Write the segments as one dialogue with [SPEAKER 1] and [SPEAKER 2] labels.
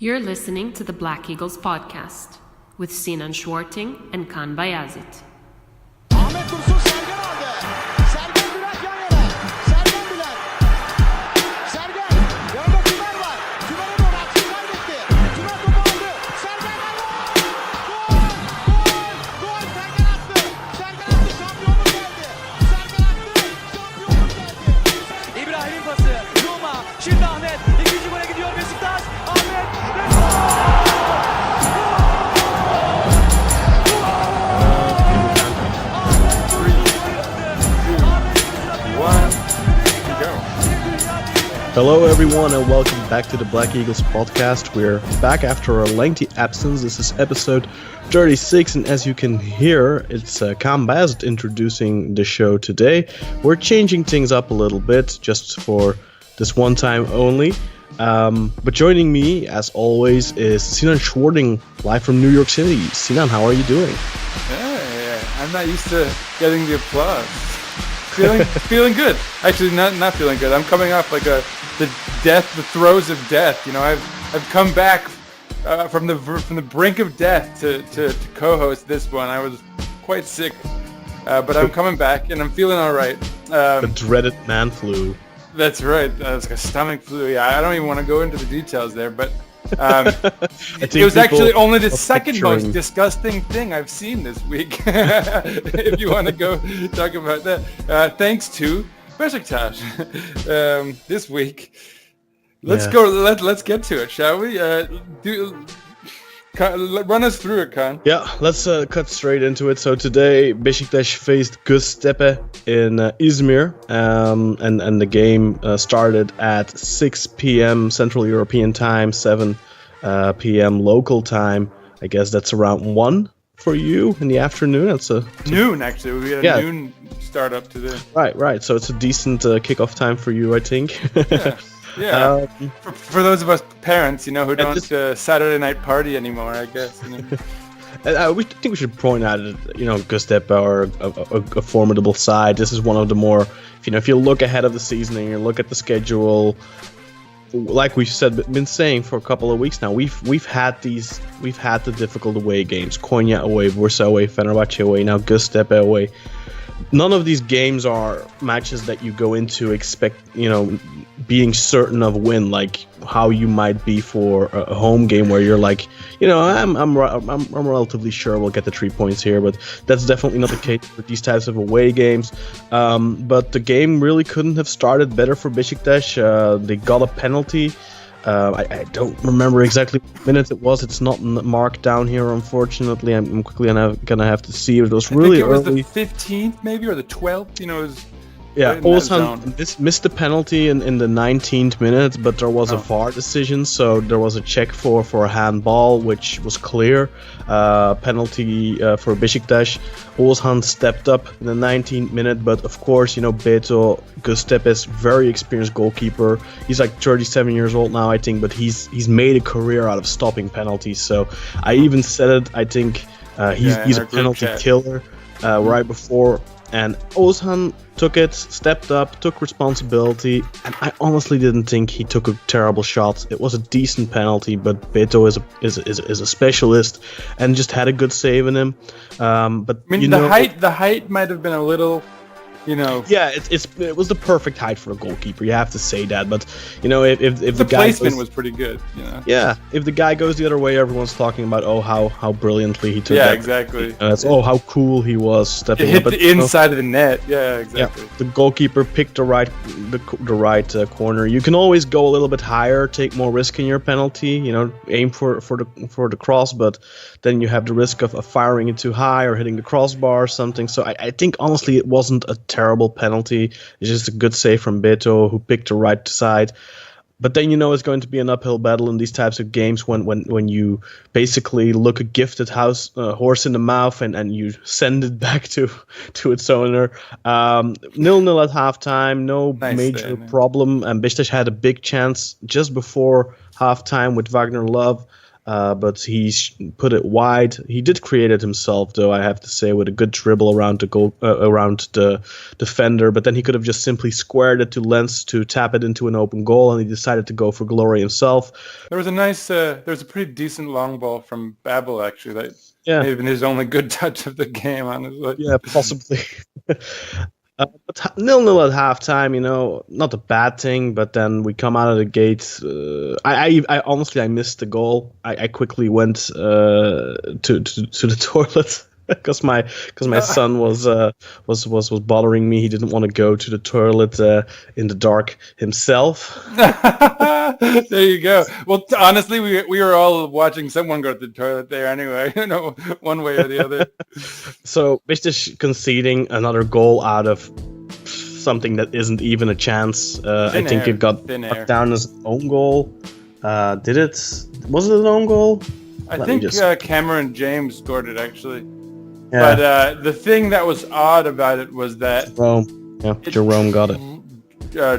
[SPEAKER 1] You're listening to the Black Eagles podcast with Sinan Schwarting and Kaan Bayazit.
[SPEAKER 2] Ahmet Dursun Sergen aldı. Sergen Bülent yan yana. Sergen Bülent. Sergen. Yanında Tümer var. Tümer'e doğru atıyor kaybetti. Tümer topu aldı. Sergen aldı. Gol! Gol! Gol! Sergen attı. Sergen attı. Şampiyonluk geldi. Sergen attı. Şampiyonluk geldi.
[SPEAKER 3] İbrahim'in pası. Roma. Şimdi Ahmet. İkinci gole gidiyor Beşiktaş. Ahmet. Ve
[SPEAKER 4] Hello, everyone, and welcome back to the Black Eagles podcast. We're back after a lengthy absence. This is episode 36, and as you can hear, it's Kaan Bayazit introducing the show today. We're changing things up a little bit, just for this one time only. But joining me, as always, is Sinan Schwarting, live from New York City. Sinan, how are you doing?
[SPEAKER 5] Hey, I'm not used to getting the applause. Feeling good. Actually, not feeling good. I'm coming off like the throes of death. You know, I've come back from the brink of death to co-host this one. I was quite sick, but I'm coming back and I'm feeling all right.
[SPEAKER 4] The dreaded man flu.
[SPEAKER 5] That's right. It's like a stomach flu. Yeah, I don't even want to go into the details there, but it was actually only the second most disgusting thing I've seen this week. If you want to go talk about that, thanks to Beşiktaş this week. Let's go. Let's get to it, shall we? Run us through it, Kaan.
[SPEAKER 4] Yeah, let's cut straight into it. So today, Beşiktaş faced Göztepe in Izmir, and the game started at 6 p.m. Central European Time, 7 p.m. local time. I guess that's around 1 for you in the afternoon. It's
[SPEAKER 5] noon, actually. We had a noon start up today.
[SPEAKER 4] Right. So it's a decent kickoff time for you, I think.
[SPEAKER 5] Yeah. For those of us parents, you know, who don't Saturday night party anymore, I guess. You know.
[SPEAKER 4] We think we should point out that, you know, Göztepe are a formidable side. This is one of the more, if you look ahead of the season and you look at the schedule, like we've been saying for a couple of weeks now, we've had the difficult away games. Konya away, Bursa away, Fenerbahce away, now Göztepe away. None of these games are matches that you go into expect, being certain of a win, like how you might be for a home game where you're like, I'm relatively sure we'll get the 3 points here, but that's definitely not the case with these types of away games. But the game really couldn't have started better for Beşiktaş. They got a penalty. I don't remember exactly what minute it was. It's not marked down here, unfortunately. I'm quickly gonna have to see. It was really early.
[SPEAKER 5] I think it was the 15th, maybe, or the 12th. It was.
[SPEAKER 4] Yeah, Oğuzhan missed the penalty in the 19th minute, but there was a VAR decision, so there was a check for a handball, which was clear. Penalty for Beşiktaş. Oğuzhan stepped up in the 19th minute, but of course, Beto, Göztepe's very experienced goalkeeper. He's like 37 years old now, I think, but he's made a career out of stopping penalties. So I even said it. I think he's a penalty killer right before. And Oğuzhan took it, stepped up, took responsibility, and I honestly didn't think he took a terrible shot. It was a decent penalty, but Beto is a specialist and just had a good save in him. But
[SPEAKER 5] I mean, the height might have been a little.
[SPEAKER 4] Yeah, it was the perfect height for a goalkeeper. You have to say that, but if the guy
[SPEAKER 5] placement was pretty good.
[SPEAKER 4] Yeah, if the guy goes the other way, everyone's talking about how brilliantly he took.
[SPEAKER 5] Yeah,
[SPEAKER 4] that.
[SPEAKER 5] Exactly.
[SPEAKER 4] How cool he was stepping
[SPEAKER 5] it hit
[SPEAKER 4] up.
[SPEAKER 5] the inside of the net. Yeah, exactly.
[SPEAKER 4] Yeah, the goalkeeper picked the right corner. You can always go a little bit higher, take more risk in your penalty. Aim for the cross, but then you have the risk of firing it too high or hitting the crossbar or something. So I think honestly it wasn't a terrible penalty. It's just a good save from Beto, who picked the right side. But then it's going to be an uphill battle in these types of games when you basically look a gifted horse in the mouth and you send it back to its owner. 0-0 at halftime, no major problem. And Beşiktaş had a big chance just before halftime with Wagner Love. but he put it wide. He did create it himself, though, I have to say, with a good dribble around the goal, around the defender. But then he could have just simply squared it to Lens to tap it into an open goal, and he decided to go for glory himself.
[SPEAKER 5] There was a nice, there was a pretty decent long ball from Babel, actually. That may have been his only good touch of the game, honestly.
[SPEAKER 4] Yeah, possibly. But 0-0 at halftime, not a bad thing. But then we come out of the gate. I honestly I missed the goal. I quickly went to the toilet because my son was bothering me. He didn't want to go to the toilet in the dark himself.
[SPEAKER 5] There you go. Well, honestly, we were all watching someone go to the toilet there anyway, one way or the other.
[SPEAKER 4] So Beşiktaş conceding another goal out of something that isn't even a chance. I think it got knocked down as an own goal. Did it? Was it an own goal?
[SPEAKER 5] I think Cameron James scored it, actually.
[SPEAKER 4] Yeah.
[SPEAKER 5] But the thing that was odd about it was that
[SPEAKER 4] Jerome got it.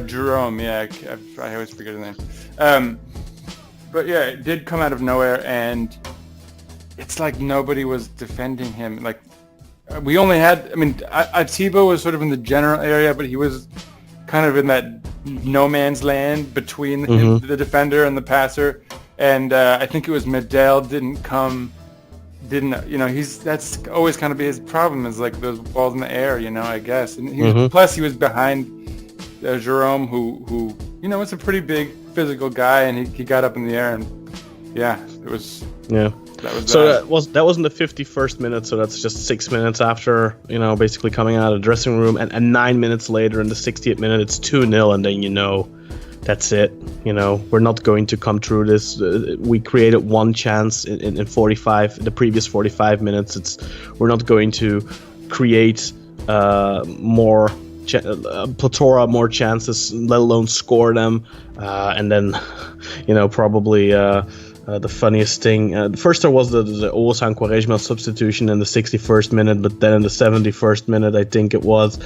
[SPEAKER 5] Jerome, I always forget his name. But yeah, it did come out of nowhere, and it's like nobody was defending him. Like we only had, Atiba was sort of in the general area, but he was kind of in that no man's land between the defender and the passer. And I think it was Medel that's always kind of be his problem, is like those balls in the air, I guess. And plus he was behind Jerome, who is a pretty big physical guy, and he got up in the air, and it was. Yeah.
[SPEAKER 4] That wasn't the 51st minute, so that's just 6 minutes after, basically coming out of the dressing room, and 9 minutes later in the 60th minute, it's 2-0, and then that's it. We're not going to come through this. We created one chance in the previous 45 minutes. We're not going to create more plethora more chances, let alone score them. And then, probably the funniest thing. First there was the Oğuzhan Quaresma substitution in the 61st minute, but then in the 71st minute, I think it was,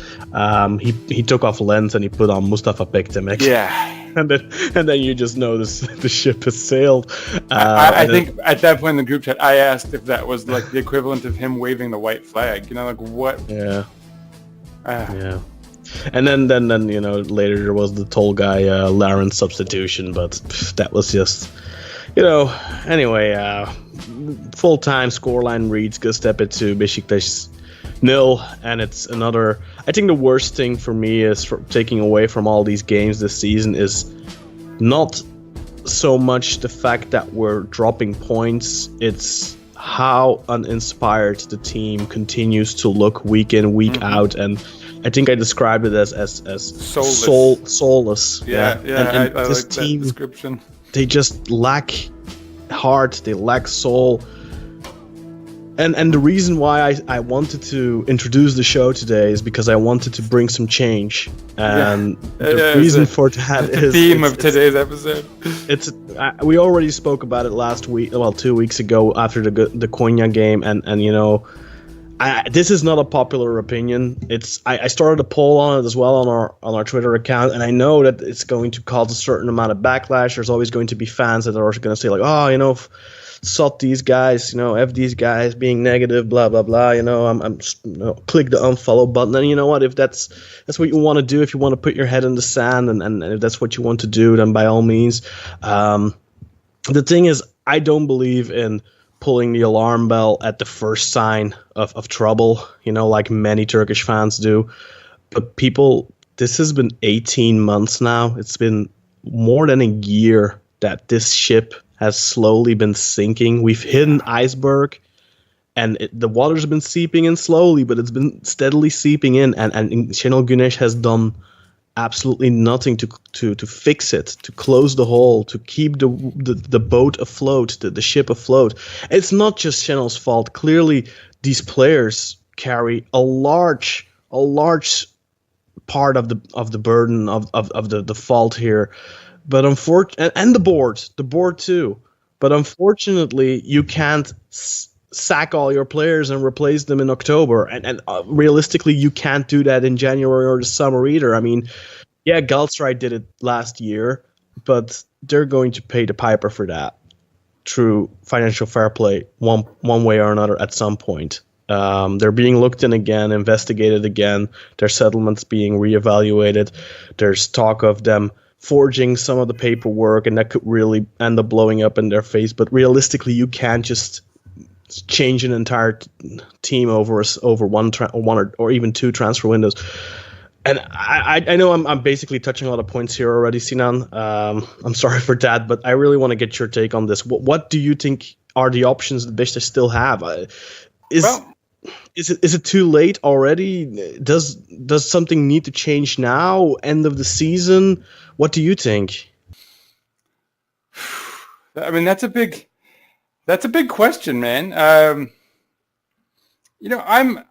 [SPEAKER 4] he took off Lens and he put on Mustafa Bekdemek.
[SPEAKER 5] Yeah.
[SPEAKER 4] And then you just notice the ship has sailed.
[SPEAKER 5] I think at that point in the group chat, I asked if that was like the equivalent of him waving the white flag. Like what?
[SPEAKER 4] Yeah. Yeah. And then later there was the tall guy Laren substitution, but that was just anyway. Full-time scoreline reads Göztepe 2, Beşiktaş 0, and it's another. I think the worst thing for me is taking away from all these games this season is not so much the fact that we're dropping points. It's how uninspired the team continues to look week in, week out, and I think I described it as soulless.
[SPEAKER 5] Yeah.
[SPEAKER 4] And
[SPEAKER 5] I
[SPEAKER 4] this
[SPEAKER 5] like
[SPEAKER 4] team,
[SPEAKER 5] that description.
[SPEAKER 4] They just lack heart. They lack soul. And the reason why I wanted to introduce the show today is because I wanted to bring some change. And the reason for that is the
[SPEAKER 5] theme of today's episode.
[SPEAKER 4] We already spoke about it last week, 2 weeks ago after the Konya game, and this is not a popular opinion. I started a poll on it as well on our Twitter account, and I know that it's going to cause a certain amount of backlash. There's always going to be fans that are going to say like, sot these guys, F these guys being negative, blah blah blah. I'm click the unfollow button, and you know what? If that's what you want to do, if you want to put your head in the sand, and if that's what you want to do, then by all means. The thing is, I don't believe in pulling the alarm bell at the first sign of trouble, like many Turkish fans do. But people, this has been 18 months now. It's been more than a year that this ship has slowly been sinking. We've hit an iceberg, and the water's been seeping in slowly, but it's been steadily seeping in, and Şenol Güneş has done absolutely nothing to fix it, to close the hole, to keep the boat afloat, the ship afloat. It's not just Şenol's fault. Clearly, these players carry a large part of the burden of the fault here. But and the board too. But unfortunately, you can't sack all your players and replace them in October. And realistically, you can't do that in January or the summer either. I mean, Galatasaray did it last year, but they're going to pay the piper for that. through financial fair play one way or another at some point. They're being looked in again, investigated again. Their settlements being reevaluated. There's talk of them forging some of the paperwork, and that could really end up blowing up in their face. But realistically, you can't just change an entire team over one or even two transfer windows. And I know I'm basically touching a lot of points here already, Sinan. I'm sorry for that, but I really want to get your take on this. What do you think are the options the Beşiktaş still have? Is it too late already? Does something need to change now? End of the season? What do you think?
[SPEAKER 5] I mean, that's a big question, man.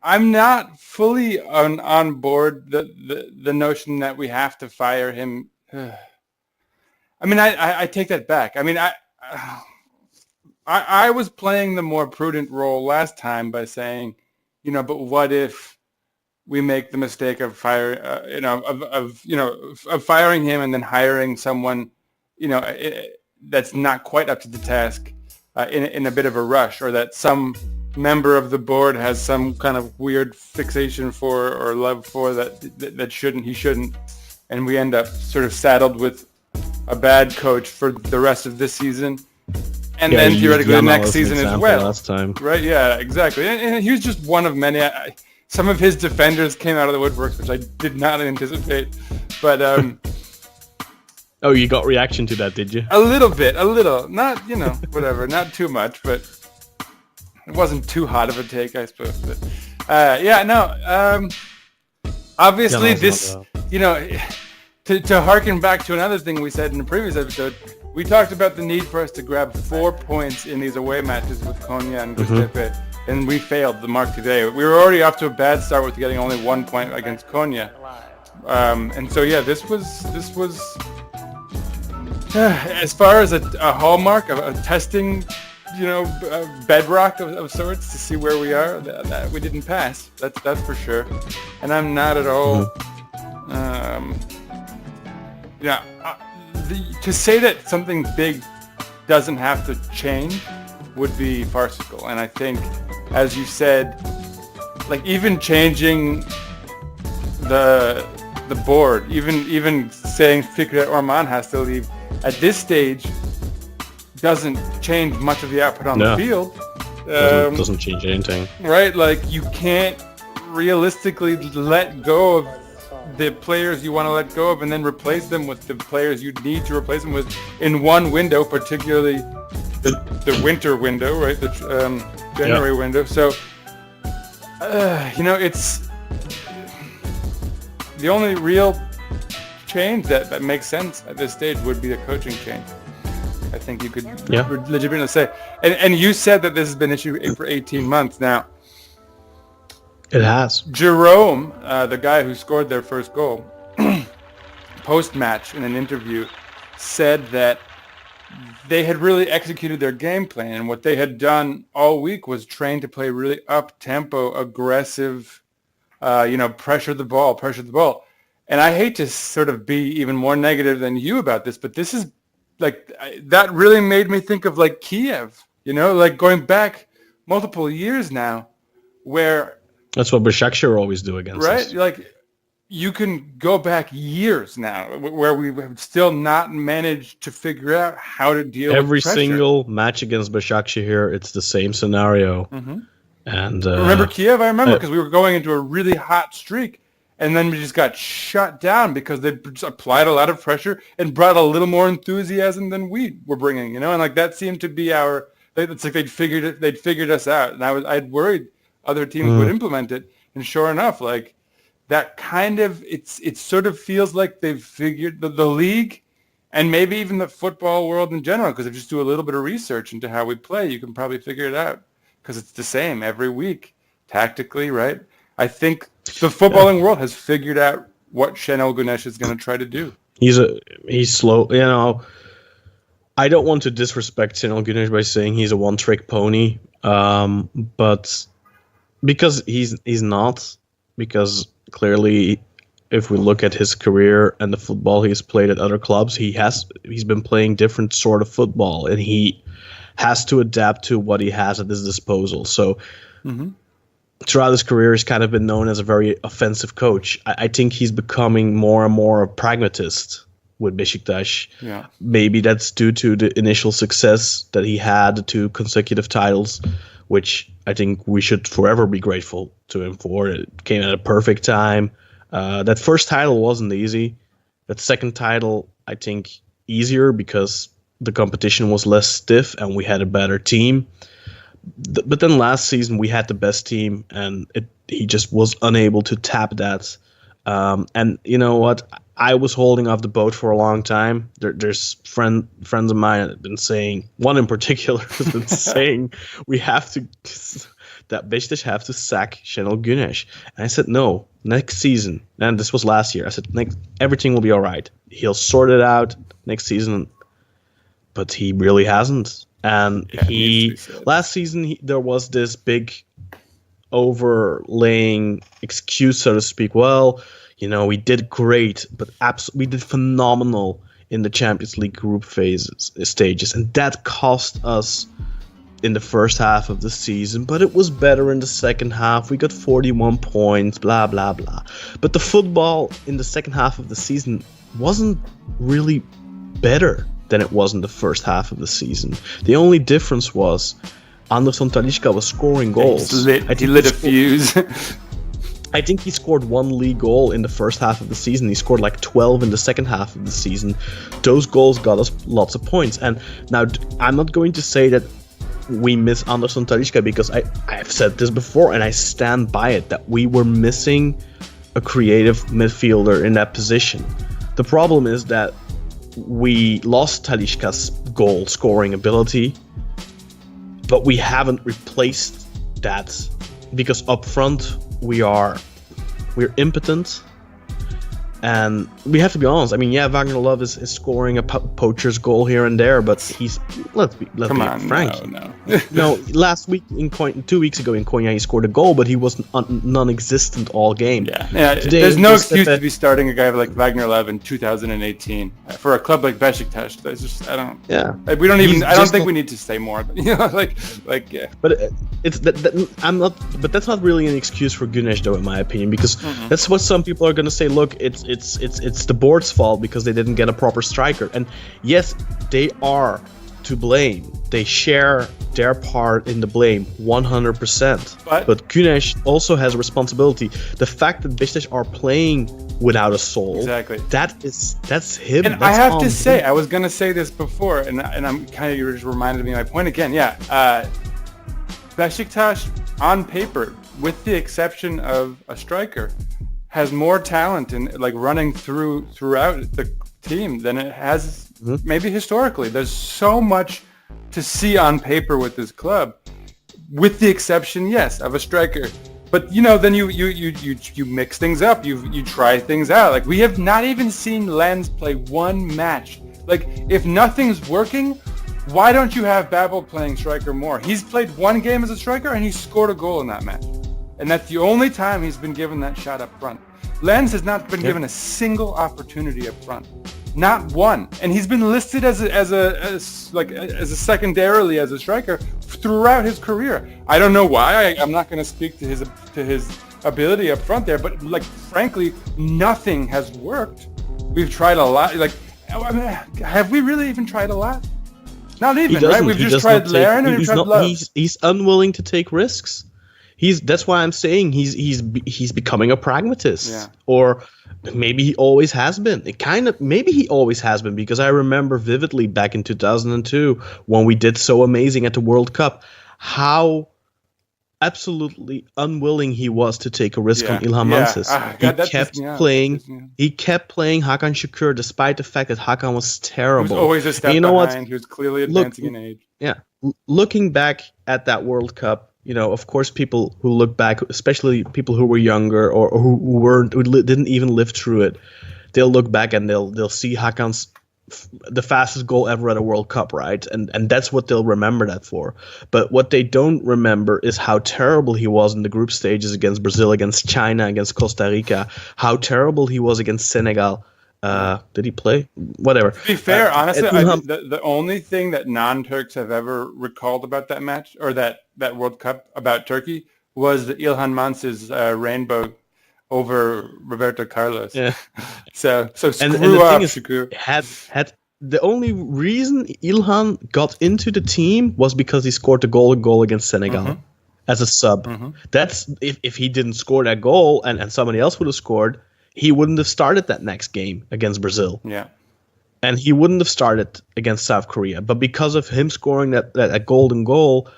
[SPEAKER 5] I'm not fully on board the notion that we have to fire him. I mean, I take that back. I mean, I was playing the more prudent role last time by saying, but what if we make the mistake of firing him and then hiring someone, that's not quite up to the task in a bit of a rush, or that some member of the board has some kind of weird fixation for or love for that he shouldn't, and we end up sort of saddled with a bad coach for the rest of this season. And then theoretically the next season as well.
[SPEAKER 4] Last time.
[SPEAKER 5] Right, yeah, exactly. And he was just one of many. Some of his defenders came out of the woodworks, which I did not anticipate. But
[SPEAKER 4] oh, you got reaction to that, did you?
[SPEAKER 5] A little. Not, whatever, not too much, but it wasn't too hot of a take, I suppose. But obviously this, to harken back to another thing we said in the previous episode, we talked about the need for us to grab 4 points in these away matches with Konya and Göztepe, and we failed the mark today. We were already off to a bad start with getting only 1 point against Konya. And so, this was as far as a hallmark, a testing, bedrock of sorts to see where we are, that we didn't pass. That's for sure. And I'm not at all, to say that something big doesn't have to change would be farcical. And I think, as you said, like even changing the board, even saying Fikret Orman has to leave at this stage doesn't change much of the output on the field.
[SPEAKER 4] Doesn't change anything.
[SPEAKER 5] Right? Like you can't realistically let go of the players you want to let go of and then replace them with the players you need to replace them with in one window, particularly the winter window, right? The January window. So, it's the only real change that makes sense at this stage would be a coaching change. I think you could legitimately say. And you said that this has been an issue for 18 months now.
[SPEAKER 4] It has.
[SPEAKER 5] Jerome, the guy who scored their first goal, post-match in an interview, said that they had really executed their game plan, and what they had done all week was train to play really up-tempo, aggressive, pressure the ball. And I hate to sort of be even more negative than you about this, but this is like, that really made me think of like Kiev, like going back multiple years now, where...
[SPEAKER 4] That's what Beşiktaş always do against us.
[SPEAKER 5] Right? Like, you can go back years now where we have still not managed to figure out how to deal with pressure.
[SPEAKER 4] Every single match against Beşiktaş here, it's the same scenario.
[SPEAKER 5] Mm-hmm.
[SPEAKER 4] And
[SPEAKER 5] remember Kiev? I remember because we were going into a really hot streak, and then we just got shut down because they just applied a lot of pressure and brought a little more enthusiasm than we were bringing, and like that seemed to be it's like they'd figured us out, and I'd worried other teams would implement it, and sure enough, like that kind of it sort of feels like they've figured the league, and maybe even the football world in general, because if you just do a little bit of research into how we play, you can probably figure it out, because it's the same every week tactically, right? I think the footballing world has figured out what Şenol Güneş is going to try to do.
[SPEAKER 4] He's slow, I don't want to disrespect Şenol Güneş by saying he's a one-trick pony, but because he's not, because clearly if we look at his career and the football he's played at other clubs, he's been playing different sort of football, and he has to adapt to what he has at his disposal. So throughout his career, he's kind of been known as a very offensive coach. I think he's becoming more and more a pragmatist with Beşiktaş.
[SPEAKER 5] Yeah.
[SPEAKER 4] Maybe that's due to the initial success that he had, the 2 consecutive titles, which I think we should forever be grateful to him for. It came at a perfect time. That first title wasn't easy. That second title, I think, easier because the competition was less stiff and we had a better team. But then last season we had the best team, and he just was unable to tap that. And you know what? I was holding off the boat for a long time. There's friends of mine that have been saying, one in particular has been saying that Beşiktaş have to sack Şenol Güneş. And I said, no, next season. And this was last year. I said, everything will be all right. He'll sort it out next season. But he really hasn't. And last season, there was this big overlaying excuse, so to speak. Well, we did great, but we did phenomenal in the Champions League group stages. And that cost us in the first half of the season, but it was better in the second half. We got 41 points, blah, blah, blah. But the football in the second half of the season wasn't really better than it was in the first half of the season. The only difference was Anderson Talisca was scoring goals.
[SPEAKER 5] He lit a fuse.
[SPEAKER 4] I think he scored 1 league goal in the first half of the season. He scored like 12 in the second half of the season. Those goals got us lots of points. And now I'm not going to say that we miss Anderson Talisca, because I've said this before and I stand by it, that we were missing a creative midfielder in that position. The problem is that we lost Talisca's goal scoring ability, but we haven't replaced that, because up front we're impotent, and we have to be honest. I mean, Wagner Love is scoring a poacher's goal here and there, but let's be frank. No, last week 2 weeks ago in Konya he scored a goal, but he was non-existent all game.
[SPEAKER 5] Yeah.
[SPEAKER 4] Today,
[SPEAKER 5] there's no excuse to be starting a guy like Wagner Love in 2018 for a club like Beşiktaş. There's just, I don't.
[SPEAKER 4] Yeah.
[SPEAKER 5] We don't even. I don't think we need to say more. Yeah.
[SPEAKER 4] But it's that I'm not. But that's not really an excuse for Güneş, though, in my opinion, because that's what some people are going to say. Look, it's the board's fault because they didn't get a proper striker. And yes, they are to blame. They share their part in the blame 100%. But Güneş also has a responsibility. The fact that Beşiktaş are playing without a soul,
[SPEAKER 5] exactly.
[SPEAKER 4] That's him.
[SPEAKER 5] And I have to say, I was gonna say this before, and I'm kind of, you just reminded me of my point again. Beşiktaş on paper, with the exception of a striker, has more talent in running throughout the team than it has maybe historically. There's so much to see on paper with this club, with the exception, yes, of a striker. But then you mix things up. You try things out. We have not even seen Lens play one match. If nothing's working, why don't you have Babel playing striker more? He's played one game as a striker and he scored a goal in that match. And that's the only time he's been given that shot up front. Lens has not been given a single opportunity up front, not one. And he's been listed as secondarily as a striker throughout his career. I don't know why. I'm not going to speak to his ability up front there, but frankly, nothing has worked. We've tried a lot. Have we really even tried a lot? Not even, right? We've just tried Laren and we've tried Love.
[SPEAKER 4] He's unwilling to take risks. That's why I'm saying he's becoming a pragmatist, or maybe he always has been. Maybe he always has been, because I remember vividly back in 2002 when we did so amazing at the World Cup, how absolutely unwilling he was to take a risk on Ilhan Mansız. He kept playing Hakan Şükür despite the fact that Hakan was terrible.
[SPEAKER 5] He was always a step behind. He was clearly advancing in age.
[SPEAKER 4] Yeah, looking back at that World Cup. Of course, people who look back, especially people who were younger or who didn't even live through it, they'll look back and they'll see Hakan's the fastest goal ever at a World Cup, right? And that's what they'll remember that for. But what they don't remember is how terrible he was in the group stages against Brazil, against China, against Costa Rica, how terrible he was against Senegal Did he play? Whatever.
[SPEAKER 5] To be fair, honestly, the only thing that non-Turks have ever recalled about that match or that World Cup about Turkey was Ilhan Mans's rainbow over Roberto Carlos.
[SPEAKER 4] Yeah.
[SPEAKER 5] so screw
[SPEAKER 4] and the
[SPEAKER 5] up,
[SPEAKER 4] thing is,
[SPEAKER 5] Shakur.
[SPEAKER 4] had the only reason Ilhan got into the team was because he scored the goal against Senegal as a sub. That's if he didn't score that goal and somebody else would have scored, he wouldn't have started that next game against Brazil.
[SPEAKER 5] Yeah.
[SPEAKER 4] And he wouldn't have started against South Korea. But because of him scoring that golden goal,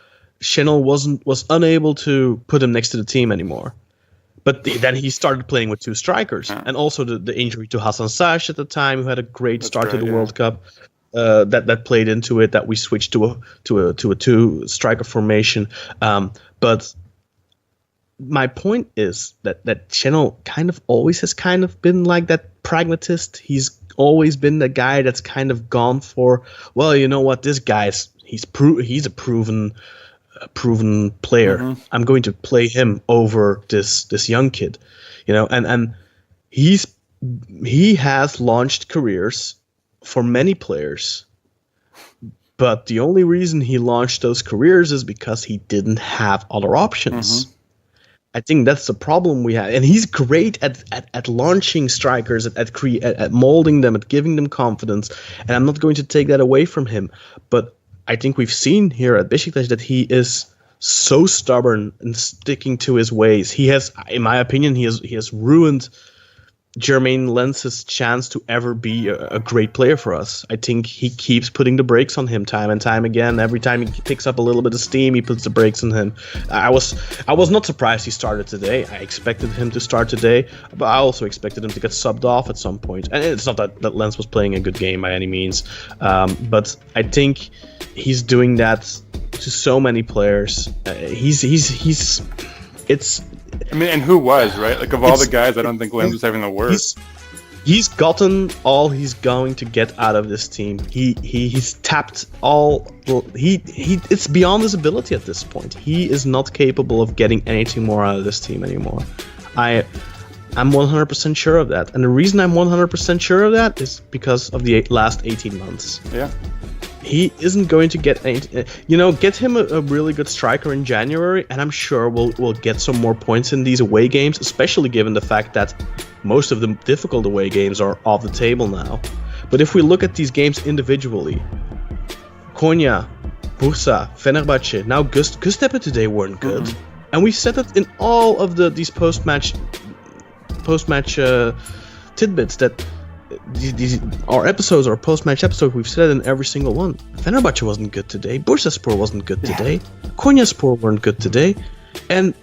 [SPEAKER 4] Chanel was unable to put him next to the team anymore. But then he started playing with two strikers, and also the injury to Hassan Sash at the time, who had a great start to the World Cup, that played into it. That we switched to a two striker formation. But my point is that Chanel kind of always has kind of been like that pragmatist. He's always been the guy that's kind of gone for, well, you know what, this guy's he's a proven player. I'm going to play him over this young kid, and he has launched careers for many players, but the only reason he launched those careers is because he didn't have other options. I think that's the problem we have, and he's great at launching strikers, at molding them, at giving them confidence, and I'm not going to take that away from him, but I think we've seen here at Beşiktaş that he is so stubborn and sticking to his ways. He has, in my opinion, he has ruined Jermaine Lens's chance to ever be a great player for us. I think he keeps putting the brakes on him time and time again. Every time he picks up a little bit of steam, he puts the brakes on him. I was not surprised he started today. I expected him to start today, but I also expected him to get subbed off at some point. And it's not that Lens was playing a good game by any means, but I think he's doing that to so many players.
[SPEAKER 5] I mean, and who was, right? Like, of all the guys, I don't think Lens was having the worst.
[SPEAKER 4] He's gotten all he's going to get out of this team. He's tapped all. It's beyond his ability at this point. He is not capable of getting anything more out of this team anymore. I'm 100% sure of that. And the reason I'm 100% sure of that is because of the last 18 months.
[SPEAKER 5] Yeah.
[SPEAKER 4] He isn't going to get any, get him a really good striker in January, and I'm sure we'll get some more points in these away games, especially given the fact that most of the difficult away games are off the table now. But if we look at these games individually, Konya, Bursa, Fenerbahce, now Göztepe today weren't good, and we said that in all of these post-match tidbits that. Our episodes, our post-match episode, we've said it in every single one. Fenerbahce wasn't good today. Bursaspor wasn't good today. Konyaspor weren't good today. And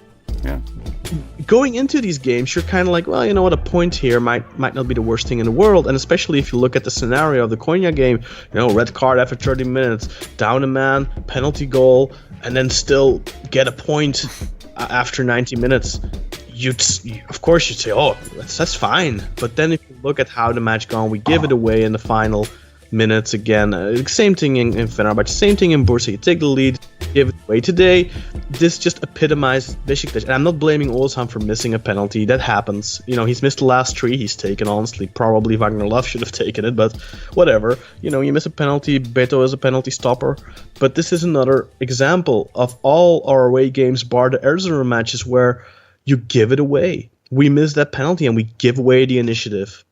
[SPEAKER 4] going into these games, you're kind of like, well, you know what, a point here might not be the worst thing in the world. And especially if you look at the scenario of the Konya game, red card after 30 minutes, down a man, penalty goal, and then still get a point after 90 minutes. Of course you'd say, oh, that's fine. But then if you look at how the match gone, we give it away in the final minutes again. Same thing in Fenerbahce, same thing in Bursa. You take the lead, give it away. Today, this just epitomized Beşiktaş. And I'm not blaming Oğuzhan for missing a penalty. That happens. He's missed the last three he's taken, honestly. Probably Wagner Love should have taken it, but whatever. You miss a penalty, Beto is a penalty stopper. But this is another example of all our away games, bar the Erzurum matches, where you give it away. We miss that penalty and we give away the initiative.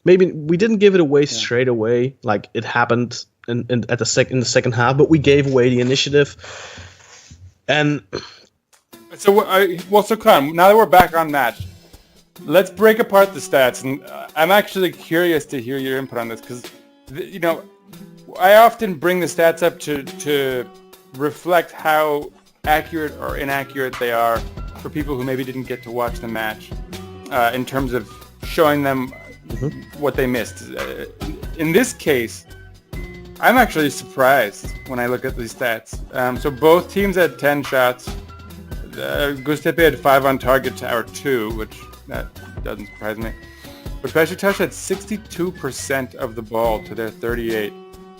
[SPEAKER 4] Maybe we didn't give it away straight away, like it happened in the second half, but we gave away the initiative. And
[SPEAKER 5] so, Kaan, now that we're back on match, let's break apart the stats. And I'm actually curious to hear your input on this because, I often bring the stats up to reflect how accurate or inaccurate they are for people who maybe didn't get to watch the match, in terms of showing them what they missed. In this case, I'm actually surprised when I look at these stats. So both teams had 10 shots. Göztepe had 5 on target to our 2, which that doesn't surprise me. But Beşiktaş had 62% of the ball to their 38.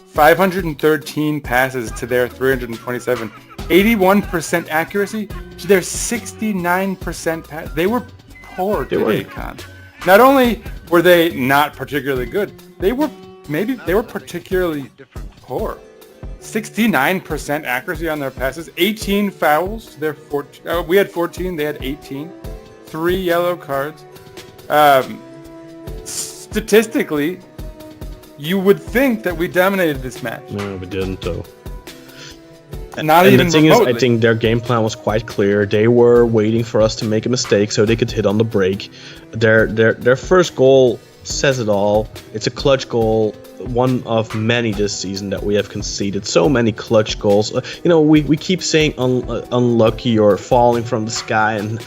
[SPEAKER 5] 513 passes to their 327. 81% accuracy to their 69% pass. They were poor today, Kaan. not only were they not particularly good, they were particularly poor. 69% accuracy on their passes, 18 fouls. We had 14, they had 18. 3 yellow cards. Statistically, you would think that we dominated this match.
[SPEAKER 4] No, we didn't though.
[SPEAKER 5] Not
[SPEAKER 4] and
[SPEAKER 5] even
[SPEAKER 4] the thing
[SPEAKER 5] remotely.
[SPEAKER 4] is, I think their game plan was quite clear. They were waiting for us to make a mistake so they could hit on the break. Their first goal says it all. It's a clutch goal, one of many this season that we have conceded. So many clutch goals. We keep saying unlucky or falling from the sky, and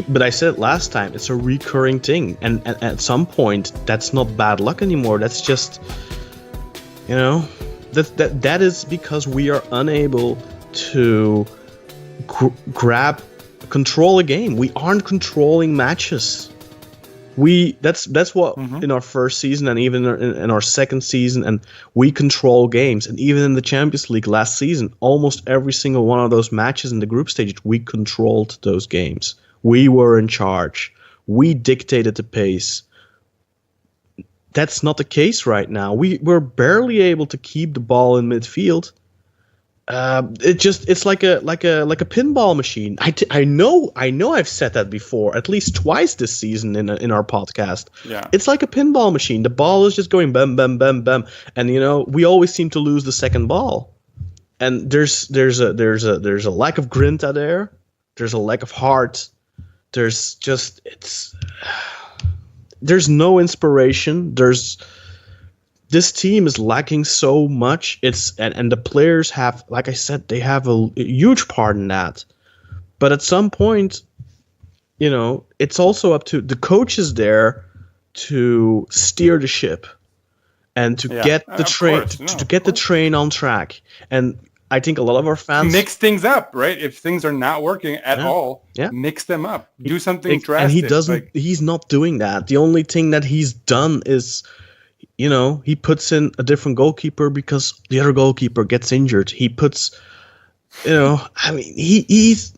[SPEAKER 4] but I said it last time, it's a recurring thing. And at some point, that's not bad luck anymore. That's just, that is because we are unable to control a game. We aren't controlling matches. That's what in our first season and even in our second season, and we control games. And even in the Champions League last season, almost every single one of those matches in the group stages, we controlled those games. We were in charge. We dictated the pace. That's not the case right now. We're barely able to keep the ball in midfield. It's like a pinball machine. I know I've said that before at least twice this season in our podcast.
[SPEAKER 5] Yeah.
[SPEAKER 4] It's like a pinball machine. The ball is just going bam bam bam bam, and we always seem to lose the second ball. And there's a lack of grinta there. There's a lack of heart. There's no inspiration. This team is lacking so much. And the players have, like I said, they have a huge part in that. But at some point, it's also up to the coaches there to steer the ship and to get the train the train on track. And I think a lot of our fans
[SPEAKER 5] mix things up, right? If things are not working at all, mix them up. Do something drastic.
[SPEAKER 4] And he doesn't. He's not doing that. The only thing that he's done is, he puts in a different goalkeeper because the other goalkeeper gets injured. He puts, he's.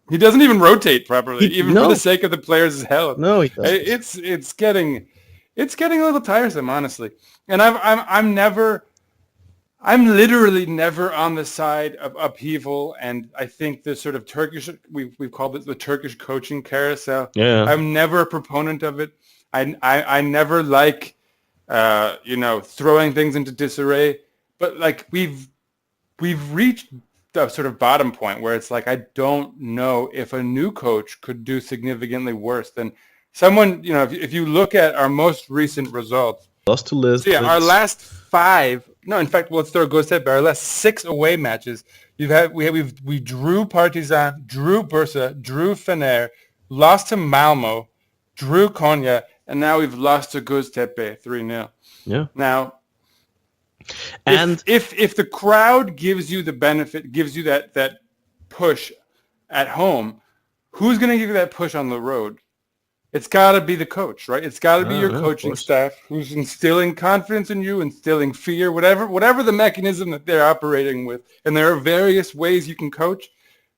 [SPEAKER 5] He doesn't even rotate properly, for the sake of the players' health.
[SPEAKER 4] No, he doesn't.
[SPEAKER 5] It's getting a little tiresome, honestly. And I'm literally never on the side of upheaval, and I think the sort of Turkish, we've called it the Turkish coaching carousel.
[SPEAKER 4] Yeah.
[SPEAKER 5] I'm never a proponent of it. I never like, throwing things into disarray, but like we've reached the sort of bottom point where it's like, I don't know if a new coach could do significantly worse than someone, if you look at our most recent results.
[SPEAKER 4] Lost to Liz.
[SPEAKER 5] So our last 5, no, in fact, let's throw Göztepe. Our last 6 away matches, we drew Partizan, drew Bursa, drew Fener, lost to Malmo, drew Konya, and now we've lost to Göztepe 3-0.
[SPEAKER 4] Yeah.
[SPEAKER 5] Now,
[SPEAKER 4] and
[SPEAKER 5] if the crowd gives you the benefit, gives you that push at home, who's going to give you that push on the road? It's got to be the coach, right? It's got to be your coaching staff who's instilling confidence in you, instilling fear, whatever the mechanism that they're operating with. And there are various ways you can coach.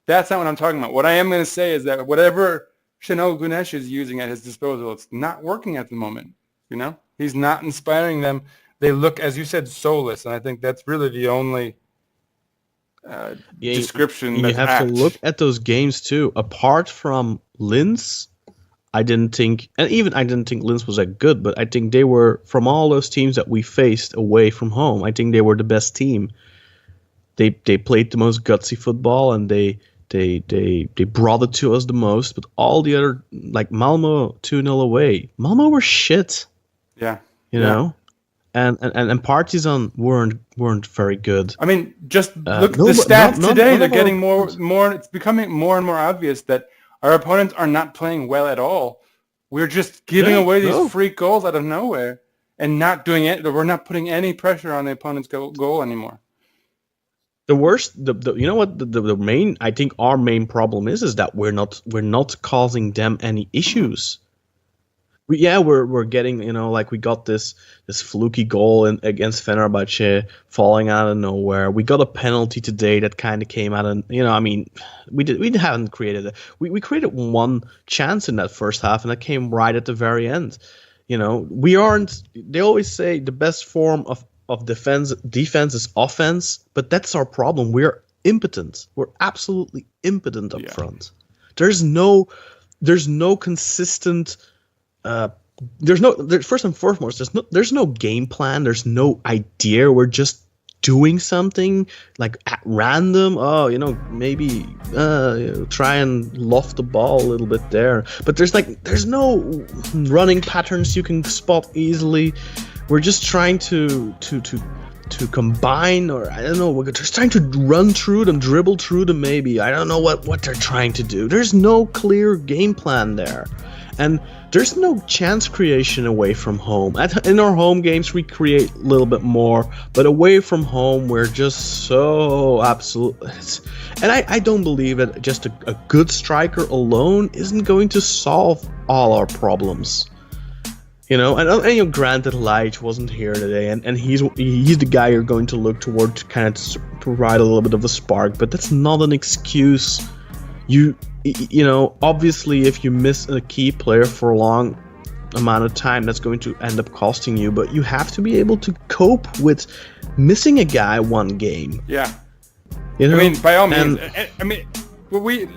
[SPEAKER 5] That's not what I'm talking about. What I am going to say is that whatever Şenol Güneş is using at his disposal, it's not working at the moment. He's not inspiring them. They look, as you said, soulless. And I think that's really the only description.
[SPEAKER 4] You have to look at those games too. Apart from Linz, I didn't think Linz was that good, but I think they were, from all those teams that we faced away from home, I think they were the best team. They played the most gutsy football, and they brought it to us the most. But all the other, like Malmo 2-0 away, Malmo were shit.
[SPEAKER 5] Yeah.
[SPEAKER 4] And Partizan weren't very good.
[SPEAKER 5] I mean, just look at the stats today. They're getting more. It's becoming more and more obvious that our opponents are not playing well at all. We're just giving away these free goals out of nowhere and not doing it. We're not putting any pressure on the opponent's goal anymore.
[SPEAKER 4] The worst, the main, I think our main problem is that we're not causing them any issues. we're getting, like we got this fluky goal against Fenerbahce falling out of nowhere. We got a penalty today that kind of came out of, I mean, we haven't created it. We created one chance in that first half, and that came right at the very end. We aren't. They always say the best form of defense is offense, but that's our problem. We're impotent. We're absolutely impotent up front. There's no consistent. First and foremost, there's no game plan. There's no idea. We're just doing something like at random. Maybe try and loft the ball a little bit there. But there's no running patterns you can spot easily. We're just trying to combine, or I don't know. We're just trying to run through them, dribble through them. Maybe I don't know what they're trying to do. There's no clear game plan there, and there's no chance creation away from home. In our home games, we create a little bit more, but away from home, we're just so absolute. And I don't believe that just a good striker alone isn't going to solve all our problems. And granted, Leitch wasn't here today, and he's the guy you're going to look toward to kind of provide a little bit of a spark, but that's not an excuse. Obviously, if you miss a key player for a long amount of time, that's going to end up costing you, but you have to be able to cope with missing a guy one game.
[SPEAKER 5] Yeah. I mean, by all means, we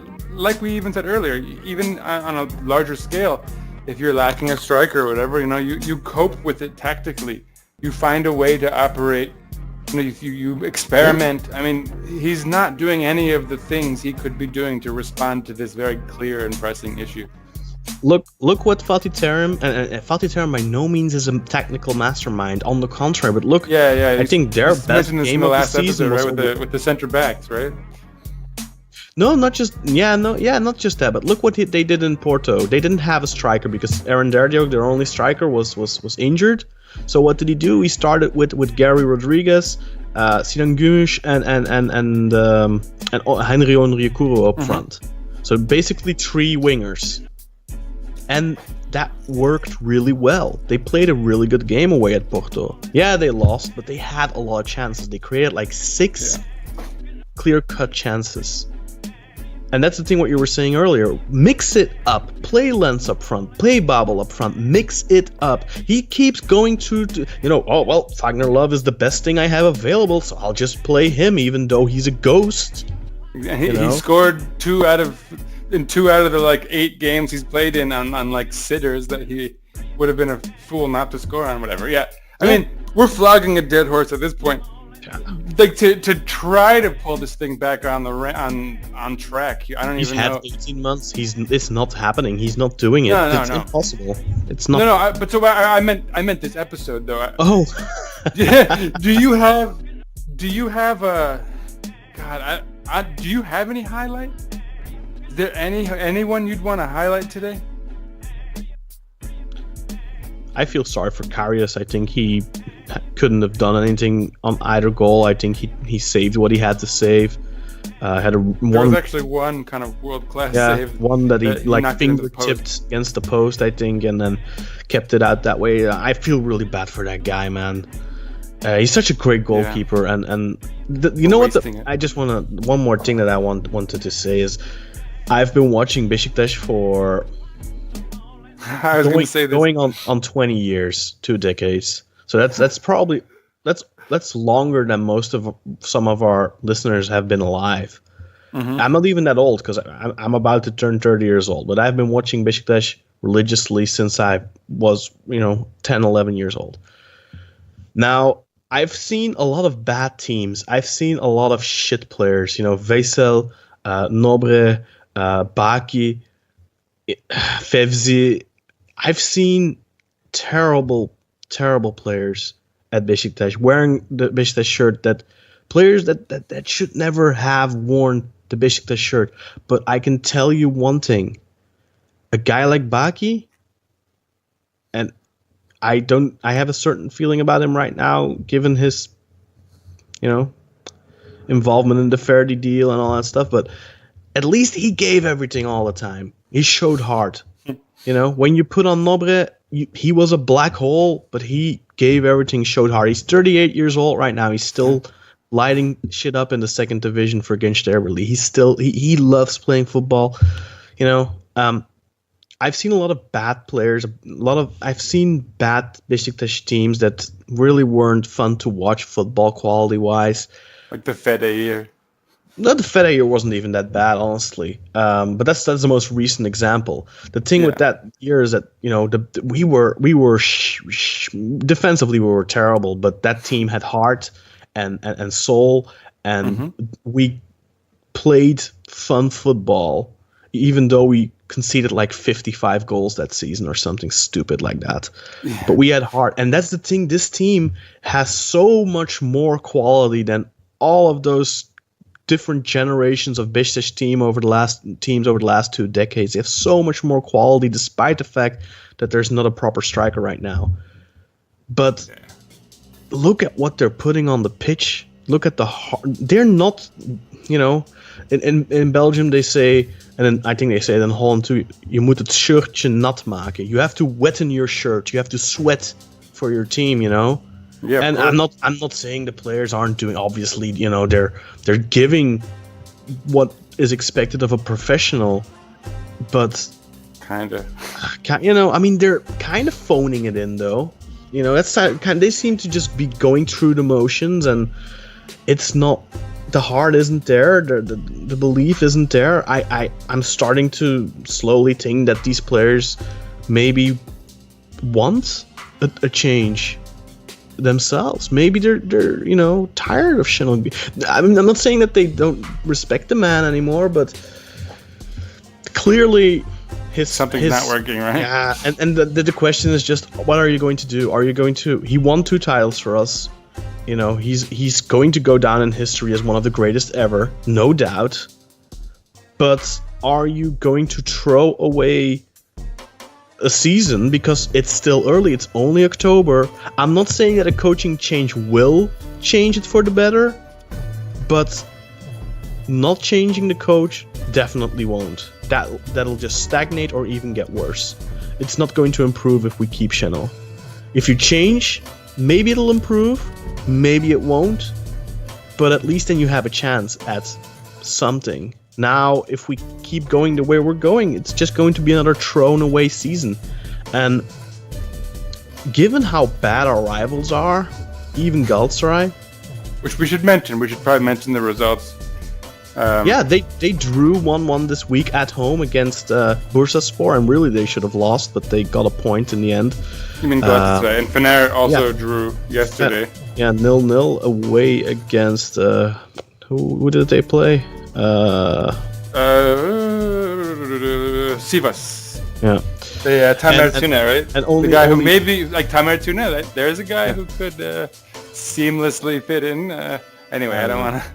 [SPEAKER 5] even said earlier, even on a larger scale, if you're lacking a striker or whatever, you cope with it tactically. You find a way to operate. You experiment. I mean, he's not doing any of the things he could be doing to respond to this very clear and pressing issue.
[SPEAKER 4] Look what Fatih Terim, and Fatih Terim by no means is a technical mastermind. On the contrary, but look, I think their best game of the season was
[SPEAKER 5] with the center backs, right?
[SPEAKER 4] No, not just not just that. But look what they did in Porto. They didn't have a striker because Aaron Derdiok, their only striker, was injured. So what did he do? He started with Gary Rodriguez, Sinan Gümüş, and Henry Onyekuru up front. So basically 3 wingers, and that worked really well. They played a really good game away at Porto. Yeah, they lost, but they had a lot of chances. They created like 6 clear-cut chances. And that's the thing what you were saying earlier. Mix it up. Play Lens up front. Play Babel up front. Mix it up. He keeps going Wagner Love is the best thing I have available, so I'll just play him even though he's a ghost.
[SPEAKER 5] He scored 2 out of the 8 games he's played in on sitters that he would have been a fool not to score on, whatever. Yeah. I mean, we're flogging a dead horse at this point. To try to pull this thing back on track. I don't even know.
[SPEAKER 4] He's had 18 months. It's not happening. He's not doing it. It's impossible. It's not.
[SPEAKER 5] No. But so I meant this episode though. Do you have a? God, do you have any highlight? Is there anyone you'd want to highlight today?
[SPEAKER 4] I feel sorry for Karius. I think he couldn't have done anything on either goal. I think he saved what he had to save. There was
[SPEAKER 5] actually one kind of world-class save.
[SPEAKER 4] One that he finger-tipped against the post, I think, and then kept it out that way. I feel really bad for that guy, man. He's such a great goalkeeper, and you know what? I just one more thing that I wanted to say is I've been watching Beşiktaş for going on 20 years, 2 decades. So that's probably that's longer than some of our listeners have been alive. Mm-hmm. I'm not even that old because I'm about to turn 30 years old, but I've been watching Beşiktaş religiously since I was 10, 11 years old. Now I've seen a lot of bad teams. I've seen a lot of shit players. Veysel, Nobre, Baki, Fevzi. I've seen terrible players at Beşiktaş wearing the Beşiktaş shirt, that players that should never have worn the Beşiktaş shirt. But I can tell you one thing: a guy like Baki, and I have a certain feeling about him right now, given his involvement in the Ferdi deal and all that stuff. But at least he gave everything all the time. He showed heart. When you put on Nobre he was a black hole, but he gave everything, showed heart. He's 38 years old right now. He's still lighting shit up in the second division for Gençlerbirliği. He's still he loves playing football. I've seen a lot of bad players. I've seen bad Beşiktaş teams that really weren't fun to watch football quality wise.
[SPEAKER 5] Like the Fede year.
[SPEAKER 4] No, the Fede year wasn't even that bad, honestly. But that's the most recent example. The thing with that year is that we were defensively we were terrible, but that team had heart and soul, and we played fun football, even though we conceded like 55 goals that season or something stupid like that. Yeah. But we had heart, and that's the thing. This team has so much more quality than all of those different generations of Beşiktaş teams over the last 2 decades. They have so much more quality, despite the fact that there's not a proper striker right now. But look at what they're putting on the pitch. Look at the heart. They're not, in Belgium they say, and then I think they say it in Holland too, je moet het shirtje nat maken. You have to wetten your shirt. You have to sweat for your team, Yeah, and I'm not saying the players aren't doing. Obviously, they're giving what is expected of a professional, but they're kind of phoning it in though. That's they seem to just be going through the motions, and it's not. The heart isn't there. The belief isn't there. I'm starting to slowly think that these players maybe want a change themselves. Maybe they're tired of Şenol. I'm not saying that they don't respect the man anymore, but clearly
[SPEAKER 5] something's not working, right?
[SPEAKER 4] Yeah, and the question is just, what are you going to do? Are you going to? He won 2 titles for us. He's going to go down in history as one of the greatest ever, no doubt. But are you going to throw away a season because it's still early? It's only October. I'm not saying that a coaching change will change it for the better, but not changing the coach definitely won't. That'll just stagnate or even get worse. It's not going to improve if we keep Şenol. If you change, maybe it'll improve, maybe it won't, but at least then you have a chance at something. Now, if we keep going the way we're going, it's just going to be another thrown away season. And given how bad our rivals are, even Galatasaray,
[SPEAKER 5] which we should probably mention the results.
[SPEAKER 4] They drew 1-1 this week at home against Bursaspor, and really they should have lost, but they got a point in the end.
[SPEAKER 5] You mean Galatasaray? And Fener also drew yesterday.
[SPEAKER 4] 0-0 away against who did they play?
[SPEAKER 5] Sivas.
[SPEAKER 4] Yeah.
[SPEAKER 5] Tamer Tuna, right?
[SPEAKER 4] And only,
[SPEAKER 5] the guy who maybe like Tamer Tuna. Right? There's a guy who could seamlessly fit in. Anyway, I don't want to.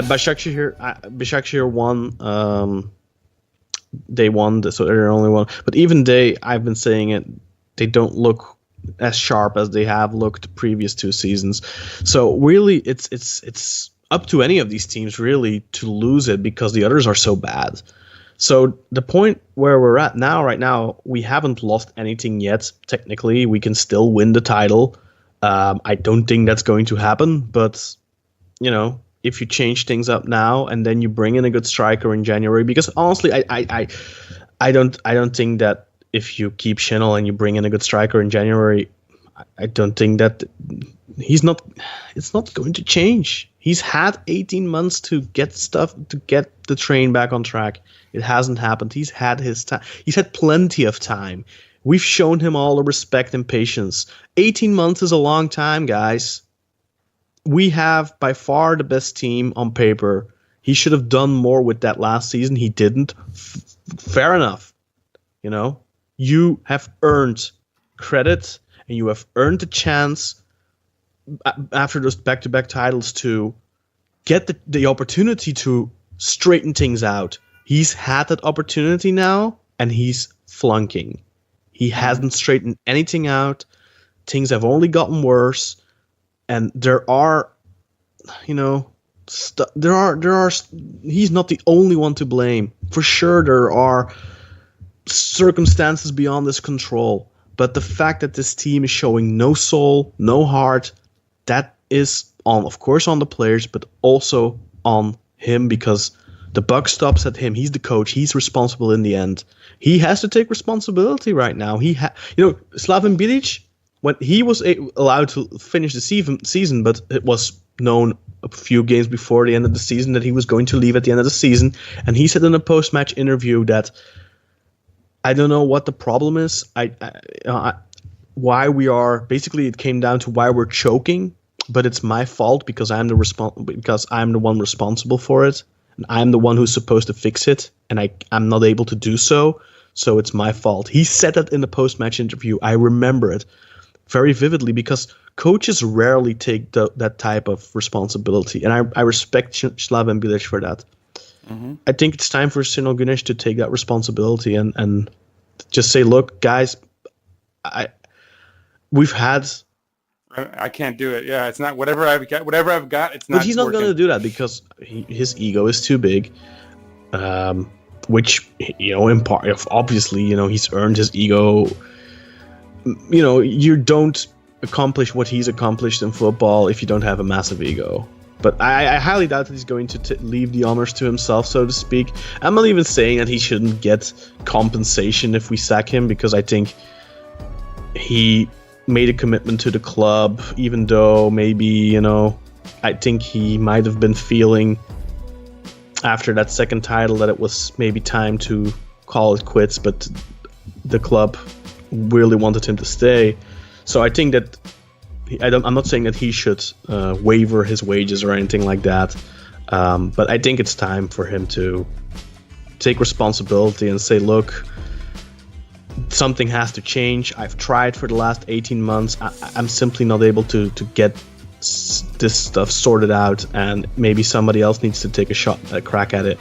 [SPEAKER 5] Başakşehir won. They won, so they're the only one. But even I've been saying it, they don't look as sharp as they have looked the previous 2 seasons. So really, it's up to any of these teams really to lose it because the others are so bad. So the point where we're at now, right now, we haven't lost anything yet. Technically, we can still win the title. I don't think that's going to happen, but if you change things up now and then you bring in a good striker in January, because honestly, I don't think that if you keep Şenol and you bring in a good striker in January, I don't think that it's not going to change. He's had 18 months to get the train back on track. It hasn't happened. He's had his time. He's had plenty of time. We've shown him all the respect and patience. 18 months is a long time, guys. We have by far the best team on paper. He should have done more with that last season. He didn't. Fair enough. You have earned credit and you have earned the chance after those back-to-back titles to get the opportunity to straighten things out. He's had that opportunity now and he's flunking. He hasn't straightened anything out. Things have only gotten worse. And there are, he's not the only one to blame. For sure, there are circumstances beyond his control.
[SPEAKER 4] But the fact that this team is showing no soul, no heart, that is of course on the players, but also on him, because the buck stops at him. He's the coach. He's responsible in the end. He has to take responsibility right now. Slaven Bilic, when he was allowed to finish the season, but it was known a few games before the end of the season that he was going to leave at the end of the season, and he said in a post-match interview that I don't know what the problem is. Why we are basically, it came down to why we're choking, but it's my fault because I'm the one responsible for it, and I'm the one who's supposed to fix it, and I'm not able to do so. So it's my fault. He said that in the post-match interview. I remember it very vividly because coaches rarely take that type of responsibility, and I respect Slaven Bilic for that. Mm-hmm. I think it's time for Sinal Gunesh to take that responsibility and just say, look, guys, we've had...
[SPEAKER 5] I can't do it. Yeah, it's not whatever I've got. It's not.
[SPEAKER 4] But he's not going to do that because his ego is too big. Which, in part, obviously, he's earned his ego. You don't accomplish what he's accomplished in football if you don't have a massive ego. But I highly doubt that he's going to leave the honors to himself, so to speak. I'm not even saying that he shouldn't get compensation if we sack him, because I think he made a commitment to the club, even though maybe, I think he might have been feeling after that second title that it was maybe time to call it quits, but the club really wanted him to stay. So I think that I'm not saying that he should waiver his wages or anything like that, but I think it's time for him to take responsibility and say, look, something has to change. I've tried for the last 18 months. I'm simply not able to get this stuff sorted out, and maybe somebody else needs to take a crack at it,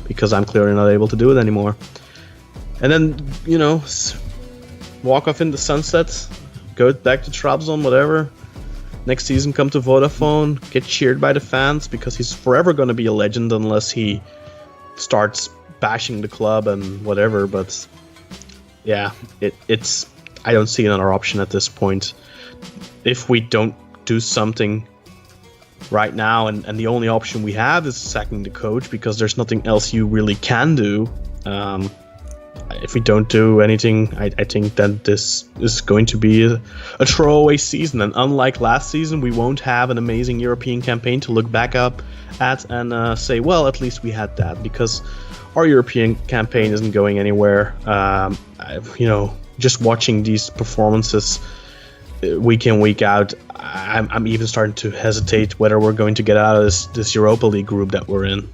[SPEAKER 4] because I'm clearly not able to do it anymore. And then, walk off in the sunset, go back to Trabzon, whatever. Next season, come to Vodafone, get cheered by the fans, because he's forever going to be a legend unless he starts bashing the club and whatever. But yeah, it's I don't see another option at this point. If we don't do something right now, and the only option we have is sacking the coach, because there's nothing else you really can do. If we don't do anything, I think that this is going to be a throwaway season. And unlike last season, we won't have an amazing European campaign to look back up at and say, well, at least we had that, because our European campaign isn't going anywhere. Just watching these performances week in, week out, I'm even starting to hesitate whether we're going to get out of this Europa League group that we're in.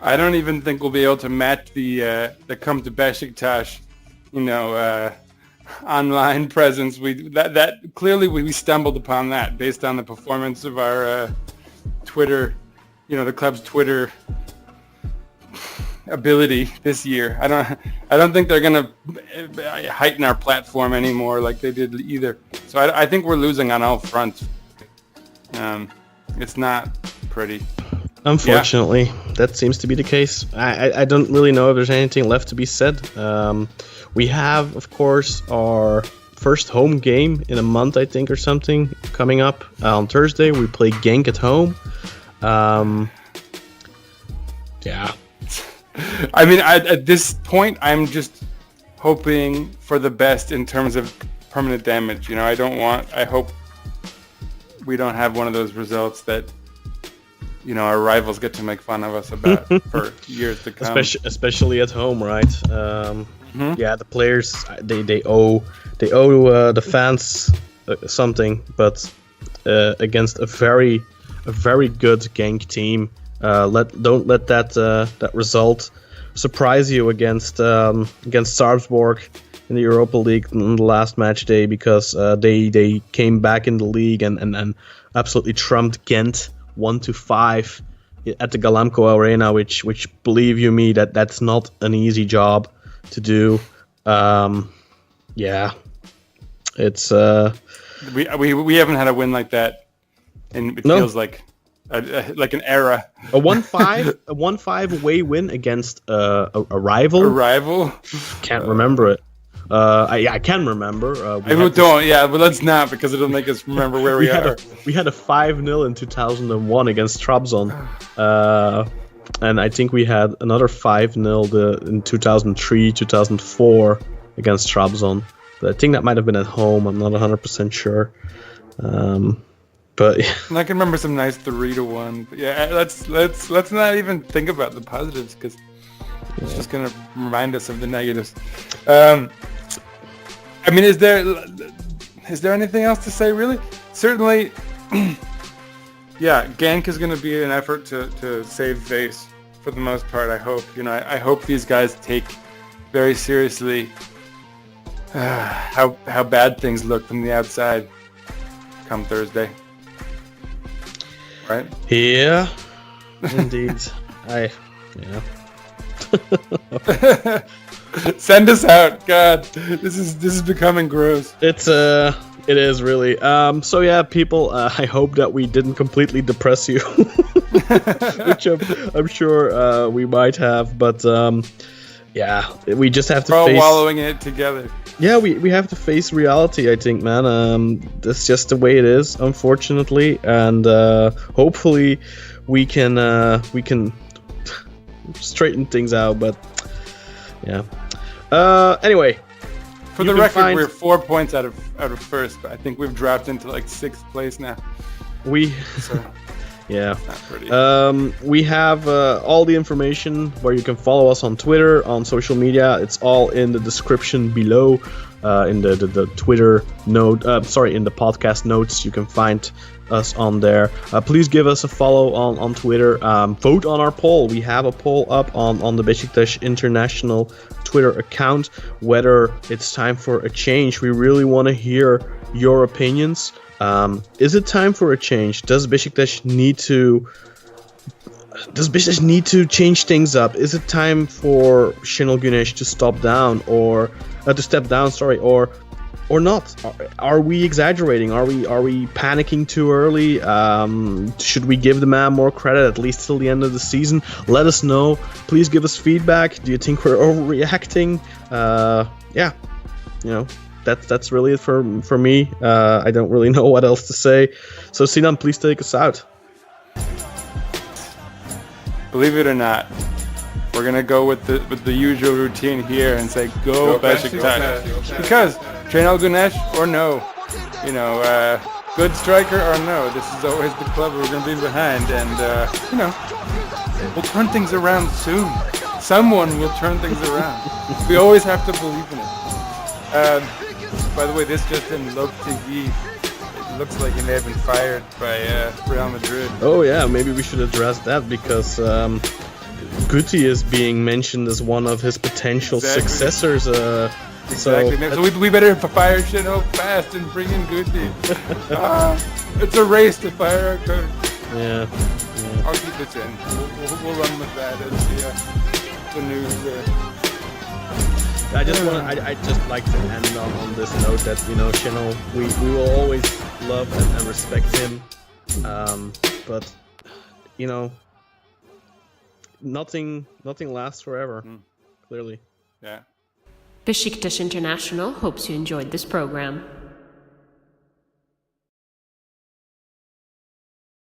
[SPEAKER 5] I don't even think we'll be able to match the come to Beşiktaş, online presence. That clearly we stumbled upon that based on the performance of our Twitter, the club's Twitter ability this year. I don't think they're gonna heighten our platform anymore like they did either. So I think we're losing on all fronts. It's not pretty.
[SPEAKER 4] Unfortunately, that seems to be the case. I don't really know if there's anything left to be said. We have, of course, our first home game in a month, I think, or something, coming up on Thursday. We play Genk at home. Yeah.
[SPEAKER 5] I mean, at this point, I'm just hoping for the best in terms of permanent damage. I hope we don't have one of those results that our rivals get to make fun of us about for years to come.
[SPEAKER 4] Especially at home, right? Yeah, the players they owe the fans something, but against a very good Genk team, don't let that result surprise you against Sarpsborg in the Europa League on the last match day, because they came back in the league and absolutely trumped Ghent 1-5 at the Galamco Arena, which believe you me, that's not an easy job to do. Yeah, it's
[SPEAKER 5] we haven't had a win like that, and it feels like an era.
[SPEAKER 4] A 1-5 away win against a rival.
[SPEAKER 5] A rival.
[SPEAKER 4] Can't remember it. I can remember.
[SPEAKER 5] But let's not, because it'll make us remember where we are.
[SPEAKER 4] We had a 5-0 in 2001 against Trabzon. And I think we had another 5-0 in 2003, 2004 against Trabzon. But I think that might have been at home. I'm not 100% sure. But
[SPEAKER 5] and I can remember some nice 3-1. But yeah, let's not even think about the positives, because it's just gonna remind us of the negatives. I mean, is there anything else to say, really? Certainly, yeah, Genk is going to be an effort to save face for the most part, I hope. I hope these guys take very seriously how bad things look from the outside come Thursday. Right?
[SPEAKER 4] Yeah, indeed.
[SPEAKER 5] Send us out, God. This is becoming gross.
[SPEAKER 4] It is really. So yeah, people. I hope that we didn't completely depress you, which I'm sure we might have. But yeah, we just have to.
[SPEAKER 5] We're all wallowing in it together.
[SPEAKER 4] Yeah, we have to face reality. I think, man. That's just the way it is, unfortunately, and hopefully we can straighten things out. But yeah. Anyway.
[SPEAKER 5] For the record, we're 4 points out of first, but I think we've dropped into like 6th place now.
[SPEAKER 4] Yeah. We have all the information where you can follow us on Twitter, on social media. It's all in the description below, in the Twitter note. In the podcast notes. You can find us on there. Please give us a follow on Twitter. Vote on our poll. We have a poll up on the Beşiktaş International Twitter account, whether it's time for a change. We really want to hear your opinions. Is it time for a change? Does Beşiktaş need to change things up? Is it time for Şenol Güneş to step down, or not? Are we exaggerating? Are we panicking too early? Should we give the man more credit, at least till the end of the season? Let us know. Please give us feedback. Do you think we're overreacting? Yeah, that's really it for me. I don't really know what else to say. So Sinan, please take us out.
[SPEAKER 5] Believe it or not, we're gonna go with the usual routine here and say go Beşiktaş, because Şenol Güneş or no, good striker or no, this is always the club we're gonna be behind, and we'll turn things around soon. Someone will turn things around. We always have to believe in it. By the way, this just in Loc TV. It looks like he may have been fired by Real Madrid.
[SPEAKER 4] Oh yeah, maybe we should address that, because Guti is being mentioned as one of his potential successors.
[SPEAKER 5] Exactly. So we better fire Şenol fast and bring in Guti. It's a race to fire our coach.
[SPEAKER 4] Yeah.
[SPEAKER 5] I'll keep it in. We'll run with that as the news there.
[SPEAKER 4] I'd just like to end on this note that Şenol, we will always love and respect him, but nothing lasts forever. Clearly.
[SPEAKER 5] Yeah.
[SPEAKER 1] Beşiktaş International hopes you enjoyed this program.